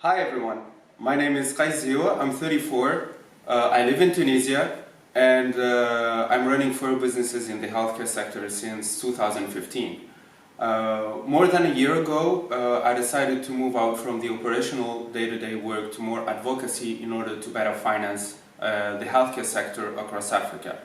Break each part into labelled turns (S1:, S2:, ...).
S1: Hi everyone, my name is Zhioua, I'm 34, I live in Tunisia and I'm running 4 businesses in the healthcare sector since 2015. More than a year ago, I decided to move out from the operational day-to-day work to more advocacy in order to better finance the healthcare sector across Africa.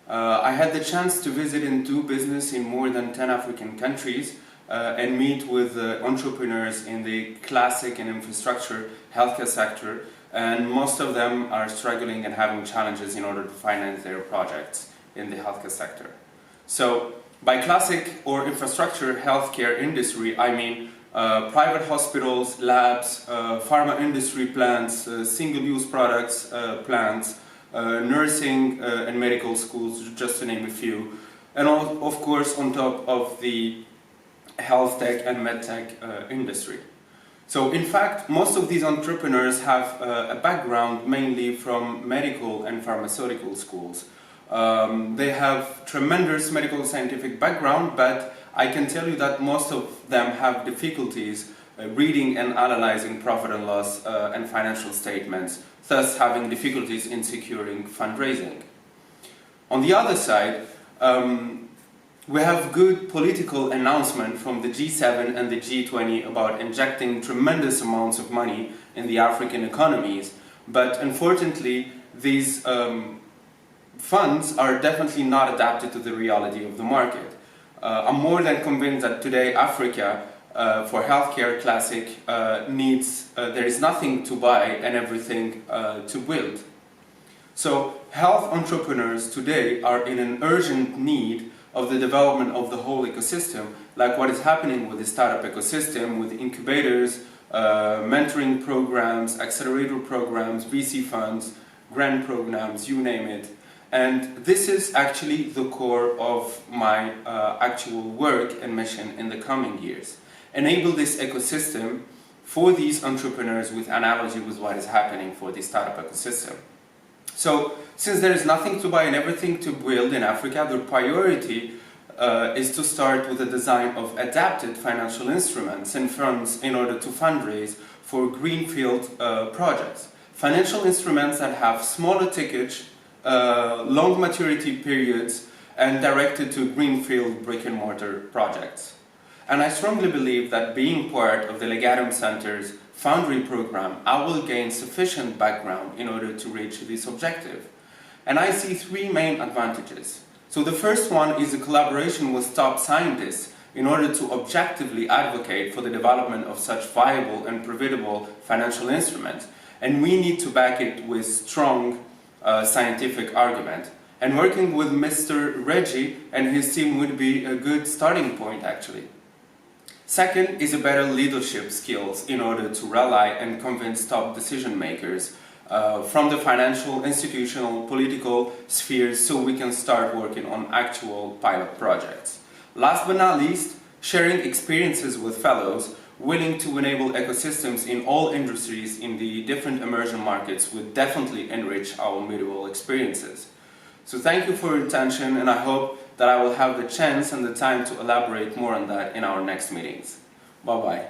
S1: I had the chance to visit and do business in more than 10 African countries and meet with entrepreneurs in the classic and infrastructure healthcare sector, and most of them are struggling and having challenges in order to finance their projects in the healthcare sector. So by classic or infrastructure healthcare industry, I mean private hospitals, labs, pharma industry plants, single-use products plants, nursing and medical schools, just to name a few, and of course on top of the health tech and medtech industry. So in fact, most of these entrepreneurs have a background mainly from medical and pharmaceutical schools. They have tremendous medical scientific background, but I can tell you that most of them have difficulties reading and analyzing profit and loss and financial statements, thus having difficulties in securing fundraising. On the other side, we have good political announcement from the G7 and the G20 about injecting tremendous amounts of money in the African economies, but unfortunately these funds are definitely not adapted to the reality of the market. I'm more than convinced that today Africa, for healthcare classic, there is nothing to buy and everything to build. So health entrepreneurs today are in an urgent need of the development of the whole ecosystem, like what is happening with the startup ecosystem, with incubators, mentoring programs, accelerator programs, VC funds, grant programs, you name it. And this is actually the core of my actual work and mission in the coming years. Enable this ecosystem for these entrepreneurs with analogy with what is happening for the startup ecosystem. So, since there is nothing to buy and everything to build in Africa, the priority is to start with the design of adapted financial instruments and funds in order to fundraise for greenfield projects. Financial instruments that have smaller tickets, long maturity periods, and directed to greenfield brick-and-mortar projects. And I strongly believe that being part of the Legatum Center's Foundry program, I will gain sufficient background in order to reach this objective. And I see 3 main advantages. So the first one is a collaboration with top scientists in order to objectively advocate for the development of such viable and profitable financial instruments. And we need to back it with strong scientific argument. And working with Mr. Reggie and his team would be a good starting point actually. Second is a better leadership skills in order to rally and convince top decision makers from the financial, institutional, political spheres so we can start working on actual pilot projects. Last but not least, sharing experiences with fellows willing to enable ecosystems in all industries in the different emerging markets would definitely enrich our mutual experiences. So thank you for your attention, and I hope that I will have the chance and the time to elaborate more on that in our next meetings. Bye-bye.